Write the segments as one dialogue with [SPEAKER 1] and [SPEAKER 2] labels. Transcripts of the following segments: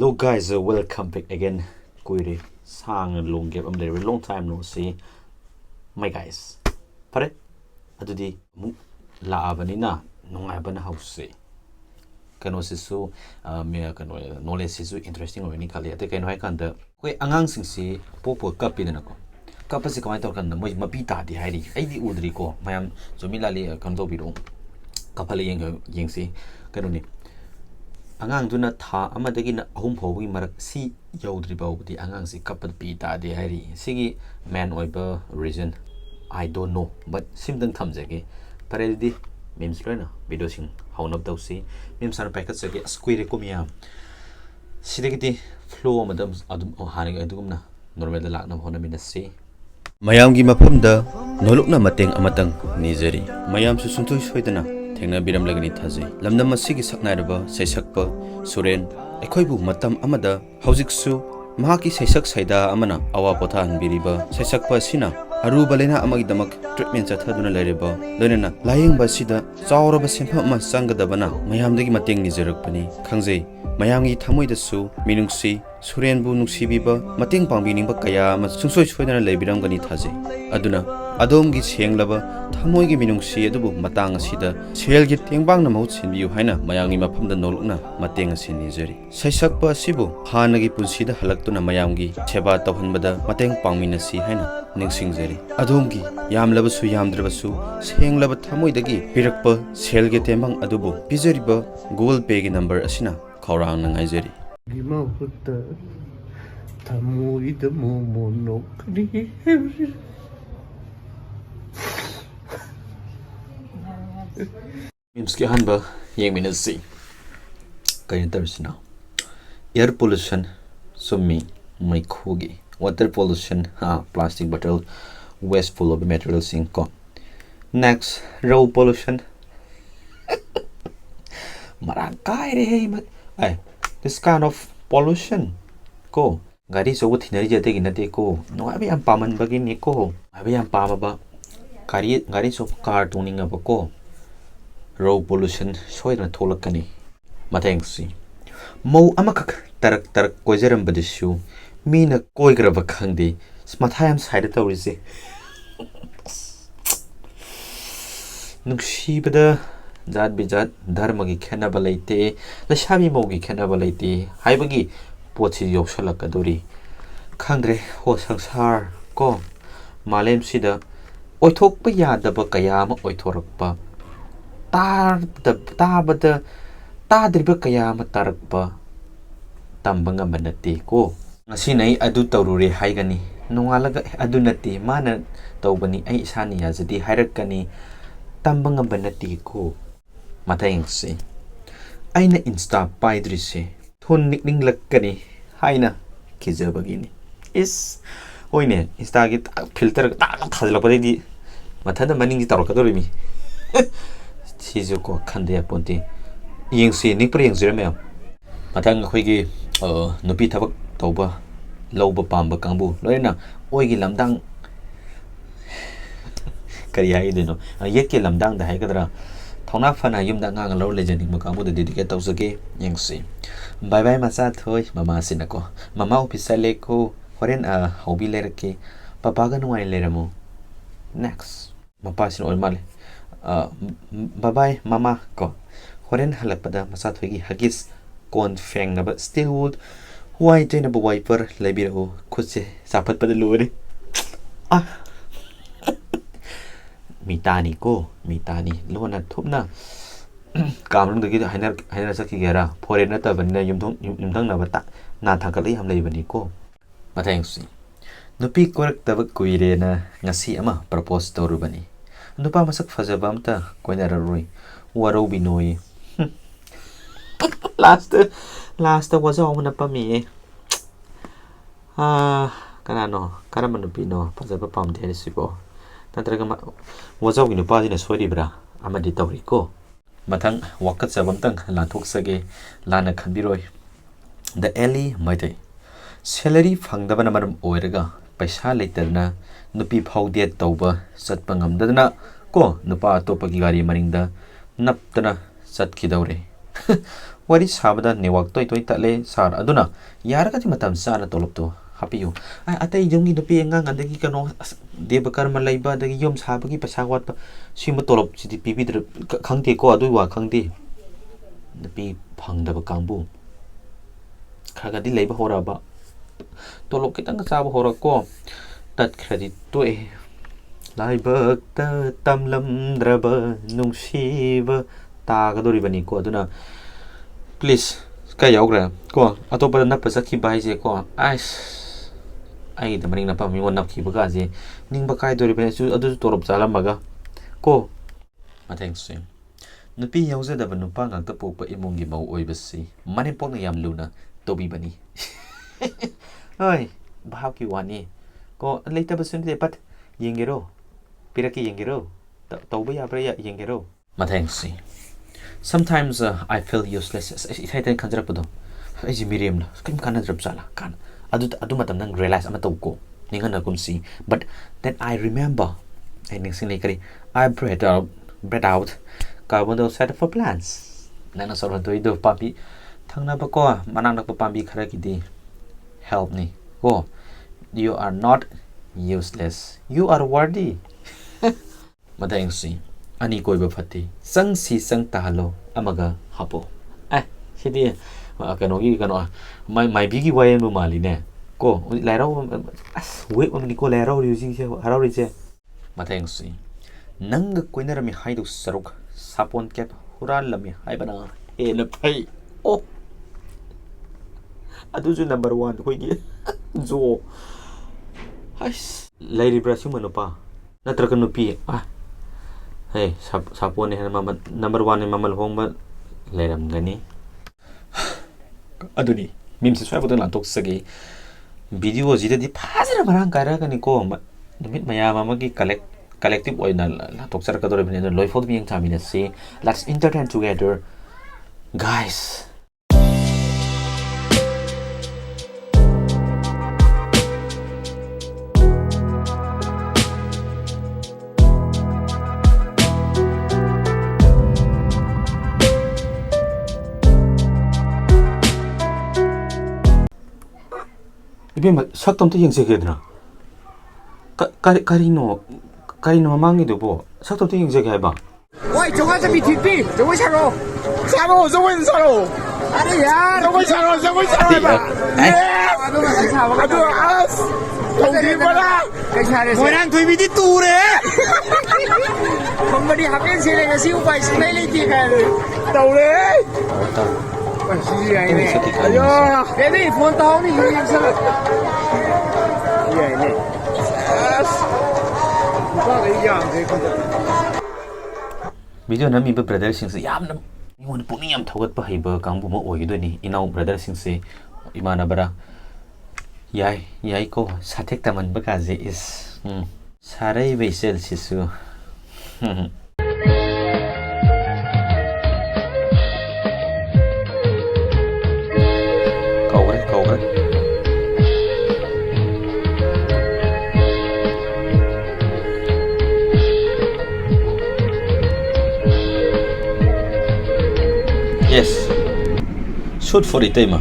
[SPEAKER 1] Hello guys, welcome back again. Poirei sang long gap long time no see. My guys, pare adudi mu laabani na nungai house. Kano sisu me kano knowledge sisu interesting or any kali ate kano hai kanda koi angang sing si popo kapi na ko kapasi kamai tor kanda moi mapita di hairi ai di udri ko mayam zomilali kanto biro kapali yeng si kano ni angang duna tha amadagi na ahum phobi marak si yaudri bawdi angang si kapat pita di hairi sigi man oiba reason I don't know but simdang thamjage pare di memes loina video sing haunab dawsi memes san packet sage square ko miya sidagiti flow madam adum haning adugumna normal da lakna hona minasi
[SPEAKER 2] mayamgi mapamda nolokna mateng amatang nijari mayam su suntoi soidana thengna biram lagani thajai lamdam masigi saknairaba saisakpa suren ekhoibu matam amada haujiksu mahaki saisak saida amana awa potha hanbiriba saisakpa sina aruba lena amagi damak treatment chathaduna laireba loinana layengba sida chauraba sempa ma sangadabana mayamdagi mateng nijarakpani khangjai mayamgi thamoidasu minungsi surenbu nungsibiba mateng pangbiningba kaya ma sungsoi soidana leibiramgani thajai aduna adomgi senglaba thamoigi minungsi adubu matang asida selgi tengbangna mahut sinbiu haina mayamgi maphamda nolokna mateng asin nijari saisakpa asibu hanagi punsida halaktuna mayamgi seba tawhanbada mateng pangminasi haina ningsingjari adomgi yamlabasu yamdrabasu senglaba thamoidagi pirakpa selgi tembang adubu pijariba Google Pay gi number asina khawrang na ngaijari
[SPEAKER 3] gimauta thamoida momonokri
[SPEAKER 1] memes ki hanba yeng minasi kayin tarsina air pollution summi mai khogi water pollution plastic bottle waste full of materials in ko next road pollution marang kai re ai this kind of pollution ko gari so thinari jate ginate ko no abi am paman bagini ko abi am pamaba gari so car tuning ab ko road pollution soidna tholakani matengsi mau amakak tarak koijaram badishu mina koigraba khangdi smathayam side tawrise nuksibada jat bijat dharma gi khenaba leite lashabi mogi khenaba leite haibagi pochi yoksalakadori khangdre ho sangsar ko malem sida oithokpa yadaba kaya ma oithorakpa tabada tadriba kaya ma tarakpa tambanga manati ko ngasi nai adu tawrure haigani nongalaga adu nati mana tawbani ai isani yazadi hairakani tambanga banati ko matayengsi aina insta paidrise thon nikning lakkani haina kijabagini is oine insta gi filter ta thadlakpadi mathada maningi tarokadorimi sijo ko khande aponti yengsi nikpre yengzirame mathang khoigi nupi thabak tawba lawba pamba kangbu loina oigi lamdang kari haideno yekke lamdang da haikadra thona phana yumda ngang law lejening makamu de dedicate tawsage yengsi bye bye macha thoi mama sinako mama officer leko horen hobby lerke papa ga nuai leramo next mapa sin ol male bye bye mama ko horen halakpada macha thoi gi hagis kon feng na still wood why jena bu wiper lebiro khutse sapat pada lure mitani lona thupna kamrung dagi haina sakki gera foreign na tabanna yumthang na bata na thakali ham leibani ko mathangsi nupi korak tabak kuire na ngasi ama propose torubani nupa masak fajaba amta koina raroi waro binoi last was all na pami kanano karama nupi no fajaba pam de sibo natraga wajau gi nupa dina soribra amadi tawri ko mathang wakat sabamtang lanthok sage lana khanbiroi the alley maidai salary phangdabana maram oiraga paisa leitadna nupi phaude tawba satpa ngamdadna ko nupa topa gi gari maringda naptana satki daure Wari sabada newak toy tale sar aduna yaragati matam sana tolop to happy you atay yung ginupi nga adagi kano deba karma laiba adagi yom sabagi pasawat pa sima tolop sidi pipi khangte ko adu wa khangte napi phangdaba kangbu khagadi laiba horaba tolop kitang saba horako tat credit to laibak ta tamlam draba nungsiba tagadoribani ko aduna please kaya yaugre ko atopa na pasaki bai je ko ai da maring na pa mi won nap ki baga je ning ba kai dori be su adu torop chala maga ko thanks sim nupi yauze da banu pa ngak ta pu pa imong gi mau oi basi mani pok na yam luna to bi bani oi bahau ki wani ko leita basun de pat yengero piraki yengero to ba ya pra ya yengero thanks sim sometimes I feel useless. I don't consider podo. I just miriam la. Kim kana drop sala kan. Adu matam nang realize ama tawko. Ninga na kumsi. But then I remember. I ning sing kari. I bread out. Carbon dioxide for plants. Nana soran to ido papi. Thang na ba ko manang nak pambi khara kidi. Help ni. Ko. You are not useless. You are worthy. Madayang si. Ani koi ba phati sang si sang tahalo amaga hapo sidi kano gi kano mai bi gi wayan bu mali ne ko lairau we ni ko lairau ri jing se harau ri che matheng si nang koina rami haidu saruk sapon cap hural lami haibana e na pai adu ju number 1 koi gi zo lairi brasu manopa natra kanu pi hey sapon ni mama number 1 ni mamal hongba leram gani aduni mim se swai botan lantok sagi video jida di phazara marang kara kani ko numit maya mama ki collective oina lantok sar ka dore bine loi fod biang thamina se let's entertain together guys Saktam to yengse kedna karino mangi do bo saktam to yengse ga ba
[SPEAKER 4] oi jogoi sa bititi jogoi charo jogoi charo are yaar jogoi charo ba adu as thongdi bala moirang thui bi di ture komedi hapen sele ga si upai sunai le ti ka taure ayo ini phone tahu ni yang salah iya ini
[SPEAKER 1] video na mi ba brother sing se yam na mi won puni yam thogat pa haiba kangbu mo oi do ni inau brother sing se imana bara yai ko sathek taman ba ka je is Sare besel sisu Kau yes shoot for it ma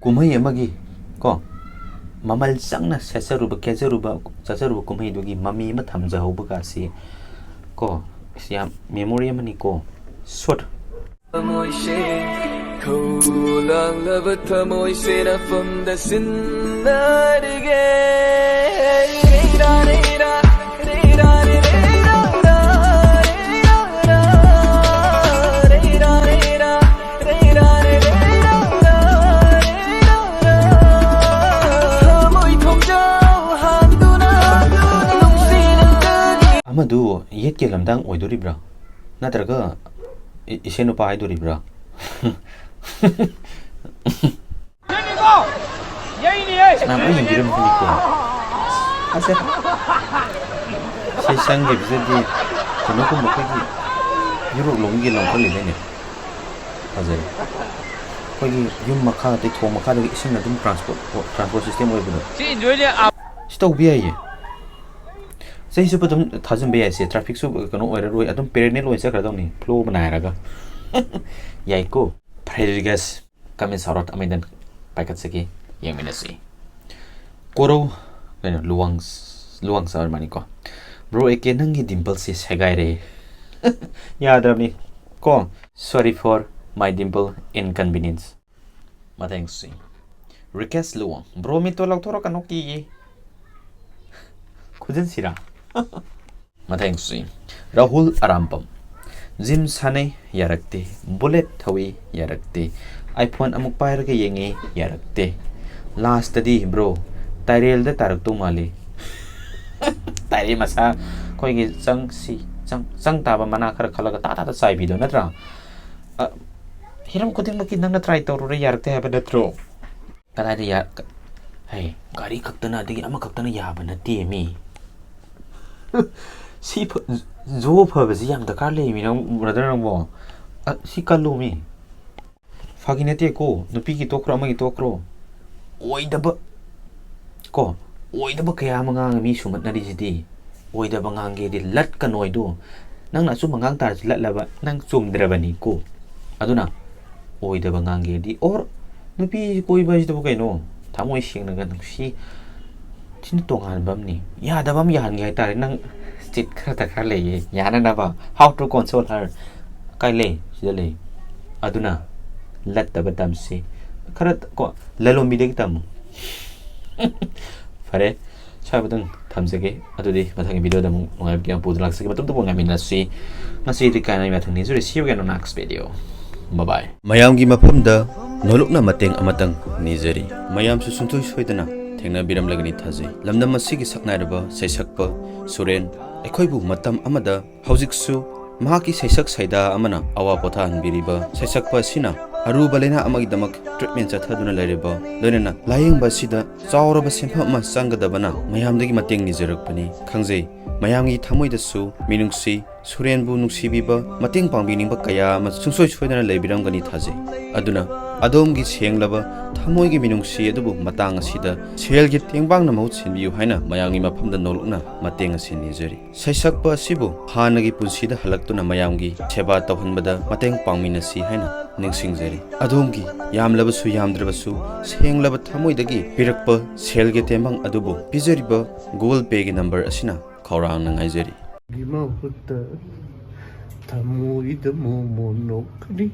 [SPEAKER 1] kumai amagi ko mamal sangna sesaruba kezaruba kumai dogi mami ma thamja hoba ka si ko siam memory mani ko shoot amadu yet ke lamdang oidoribra natraga isenu pa haidoribra nam ai ngiram ni ko ase sai sang ge bizadi kono ko mokagi yuro longi long ko le ne azai ko gi yum makha te thom makha de isin na dum transport system oi bu si enjoy le stop bi ai ꯆꯍꯤ ꯆꯨꯞꯄ ꯑꯗꯨꯝ ꯊꯥꯖꯤꯟꯕ ꯌꯥꯏꯁꯦ ꯇ꯭ꯔꯥꯐꯤꯛꯁꯨ ꯀꯩꯅꯣ ꯑꯣꯏꯔꯔꯣꯏ ꯑꯗꯨꯝ ꯄꯦꯔꯦꯅꯦꯜ ꯑꯣꯏꯅ ꯆꯠꯈ꯭ꯔꯗꯧꯅꯤ flow ꯑꯃ ꯅꯥꯏꯔꯒ ꯌꯥꯏꯀꯣ ꯐꯔꯦ ꯒꯥꯏꯁ ꯀꯃꯦꯟ ꯁꯥꯎꯠ ꯑꯃꯗ ꯄꯥꯏꯈꯠꯆꯒꯦ ꯌꯦꯡꯃꯤꯟꯅꯁꯤ ꯀꯣꯔꯧ ꯀꯩꯅꯣ ꯂꯨꯋꯥꯡ ꯁꯥꯔ ꯃꯥꯅꯤꯀꯣ ꯕ꯭ꯔꯣ ꯑꯦꯀꯦ ꯅꯪꯒꯤ ꯗꯤꯝꯄꯜꯁꯦ ꯁꯦꯒꯥꯏꯔꯦ ꯌꯥꯗ꯭ꯔꯕꯅꯤ ꯀꯣ ꯁꯣꯔꯤ ꯐꯣꯔ ꯃꯥꯏ ꯗꯤꯝꯄꯜ ꯏꯟꯀꯟꯚꯤꯅꯤꯌꯟꯁ ꯃꯊꯪꯁꯤ ꯔꯤꯀꯦꯁ ꯂꯨꯋꯥꯡ ꯕ꯭ꯔꯣ ꯃꯤꯠꯇꯣ ꯂꯧꯊꯣꯔꯛꯀꯅꯣ ꯀꯤꯌꯦ खुजनसिरा मथेंसी राहुल आरामपम जिम साने यारक्ते बुलेट थवी यारक्ते आईफोन अमुक पायरगे येंगे यारक्ते लास्ट दी ब्रो टायरेल द तारक तो माले तारे मसा कोई चंग ताबा मना खर खलगा ता साइ भिडियो नत्रा हिरम खुदिंग मकी नंगना ट्राई तौरुरे यारक्ते हाबा नत्रो कदाइदे या हे गाड़ी खक्तना दगी अमा खक्तना याबा नते मी सी जो फबसी याम दरकार लेमी नंग ब्रदर नंगबो सी कल्लुमी फागी नते को नुपी की तोखरो अमा की तोखरो ओइदब को ओइदब कया मंगांग मी सुमतनरी सिदी ओइदब ngange di lat kanoidu nang na su mangang tar lat laba nang chumdrabani ko aduna oidaba ngange di or nupi koi ba sidu kaino thamoi singna ga nusi tin tongan bamni ya dabam yan ngai tar nang stit khara ta khar le yana na ba how to console her kai le sida le aduna lat da badam si khara ko lalombi de tam fare 차부등 탐색에 아두디 마탕의 비디오다 몽알게 보드락스게 맞도 봉가민나시 나시디 카나이 마탕니 주리 시우게 노 넥스트 비디오 바이바이
[SPEAKER 2] mayamgi mafamda nolokna mateng amatang nijari mayam su suntui soidana thengna biram lagani thajai lamdam asigi saknairaba saisakpa suren ekhoibu matam amada haujiksu mahaki saisak saida amana awa potha hanbiriba saisakpa sina aruba lena amagi damak treatment chathaduna laireba loinana layengba sida chawraba sempa ma sangadabana mayamdagi mateng nijarakpani khangjai mayamgi thamoidasu minungsi surenbu nungsibiba mateng pangbiningba kaya ma sungsoi soidana leibiramgani thajai aduna adomgi senglaba thamoigi minungsi adubu matang asida selgi tengbangna mau chinbiu haina mayamgi mafamda nolokna mateng asi nijari saisakpa asibu hanagi punsida halaktuna mayamgi seba tawhanbada mateng pangminasi haina ningsingjari adomgi yamlabasu yamdrabasu senglaba thamoidagi pirakpa selgi tembang adubu pijariba google pay gi number asina khawrang nangaijari
[SPEAKER 3] gima putta tamu ida mono kani